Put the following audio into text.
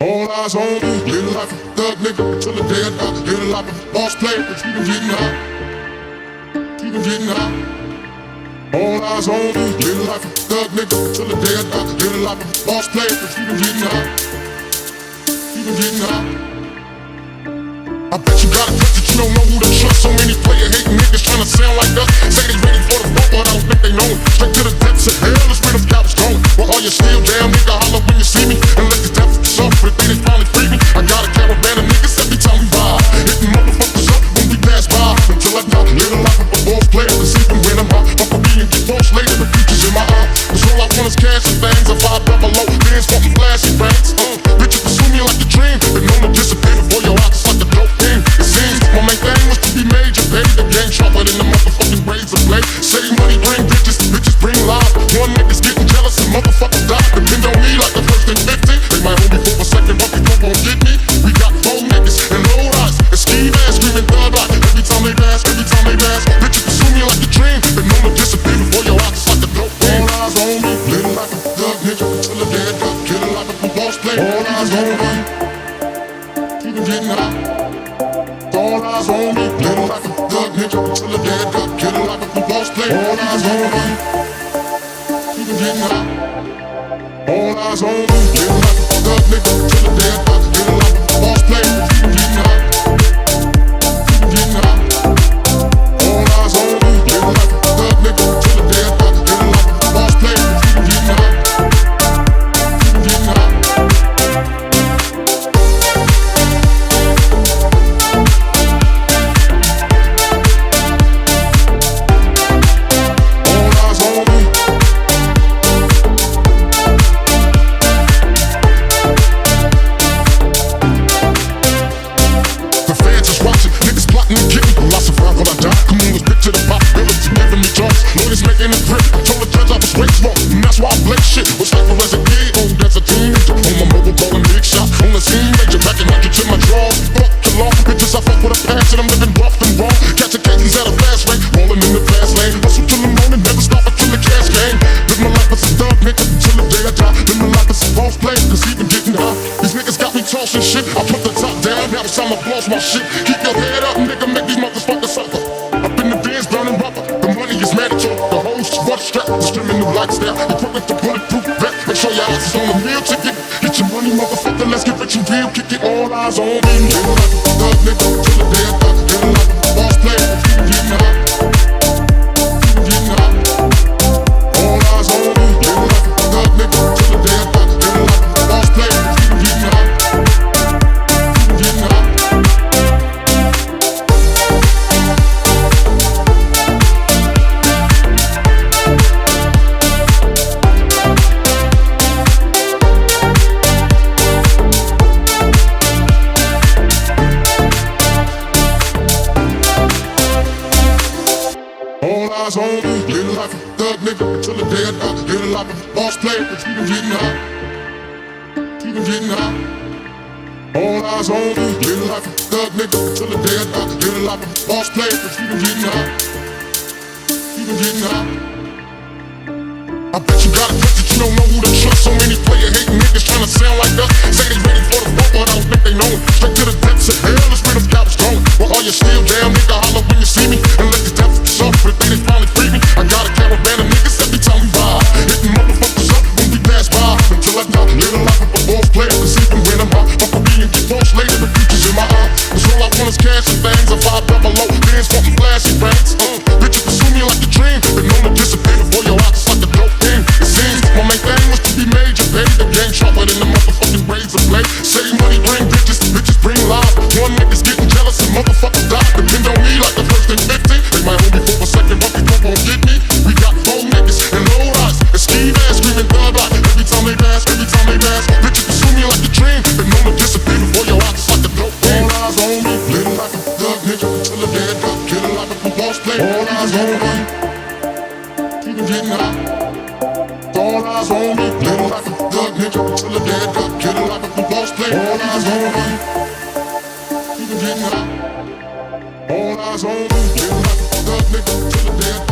All eyes on me, little life of a thug nigga till the day I die. Little life of a boss player, but you been getting high. You been getting high. All eyes on me, little life of a thug nigga till the day I die. Little life of a boss player, but you been getting high. You been getting high. I bet you got a touch that you don't know who to trust. So many player hating niggas trying to sound like us. Say they ready for the bump, but I don't think they know it. Straight to the depths of hell, let's bring them cowards going. Well, all you still down, nigga, holler when you see me. And let the devil suffer, they finally free me. I got a caravan of niggas every time we ride, hitting motherfuckers up when we pass by. Until I die, live a life of a boss player. Cause even when I'm high, I'll be and get false later. The future's in my eye. Cause all I want is cash and things. A 5 double low, bands fucking flashy banks. Bitches pursue me like a dream. Been known to disappear before your eyes, like a dope thing. It seems my main thing was to be major, baby. The game sharper than the motherfucking razor blade. Say money bring bitches, bitches bring lies. One nigga's getting jealous and motherfuckers die. Depend on me like the first and 15. They might hold me for a second, but they won't get me. We got 4 niggas and low eyes and ski masks screaming thug like every time they pass, every time they pass. Bitches pursue me like a dream. Been known to disappear before your eyes, like a dope thing. All eyes on me, little like a thug nigga till the day I die. Killing like a boss player. All eyes on me, you been getting high. All eyes on me, little like a thug nigga till the day I die. Killing like a boss player. All eyes on me, you been getting high. All eyes on me, little like a thug nigga till the day I die. Killing like a boss player. You been getting high. You been getting high. All eyes on me, little like a thug nigga till the day I die. Killing like a boss player. You been getting high. You been getting high. Lawyers making a grip. I told the judge I was wasteful, and that's why I blame shit. Was like as a kid, old as a teenager. On my mobile calling big shot. On the scene, major packing hundreds in my drawers. Fuck the law, bitches I fuck with a passion. I'm living rough and raw. Catching cases at a fast rate, rolling in the fast lane. Hustle till the morning, never stop until the cash came. Live my life as a thug nigga till the day I die. Live my life as a false player, cause he been getting high. These niggas got me tossing shit. I put the top down, now it's time to floss my shit. Keep your head up, nigga, make these motherfuckers suffer. Up in the Benz, burning rubber. The money is mandatory. The whole squad strap, discriminate new lifestyle. Equipped to bulletproof vest. Make sure your eyes is on the meal ticket. Get your money, motherfucker, let's get rich and real. Kick it, all eyes on me. Living like a thug nigga till the day I die. Living like a boss player. If you been getting high, you been getting high. All eyes on me. Living like a thug nigga till the day I die. Living like a boss player. If you been getting high, you been getting high. All eyes on me, little life of a thug nigga till the day I die. Little life of a boss player, but you been getting high. You been getting high. All eyes on me, little life of a thug nigga till the day I die. Little life of a boss player, but you been getting high. You been getting high. I bet you got a touch that you don't know who to trust. So many player hating niggas trying to sound like us. Say they ready for the bump, but I don't think they know it. Straight to the depths of hell, let's bring them cowards going. Well, all you still down, nigga, holler when you see me. And let the devil suffer, they finally free me. I got a caravan of niggas every time we ride, hitting motherfuckers up when we pass by. Until I die, live a life of a boss player. Cause even when I'm high, I'll be and get false later. The future's in my eye. Cause all I want is cash and things. A 5 double low, bands fucking flashy banks. Bitches pursue me like a dream. Been known to disappear before your eyes, like a dope thing. It seems my main thing was to be major, baby. The game sharper than the motherfucking razor blade. Say money bring bitches, bitches bring lies. One nigga's getting jealous and motherfuckers die. Depend on me like the first and 15. They might hold me for a second, but they won't get me. We got 4 niggas and low eyes and ski masks screaming thug like every time they pass, every time they pass. Bitches pursue me like a dream. Been known to disappear before your eyes, like a dope thing. All eyes on me, living like a thug nigga till the day I die. Killing like a boss player. All eyes on me, you been getting high. All eyes on me, living like a thug nigga till the day I die. Killing like a boss player. All eyes on me, you been getting high. All eyes on me, living like a thug nigga till the day I die.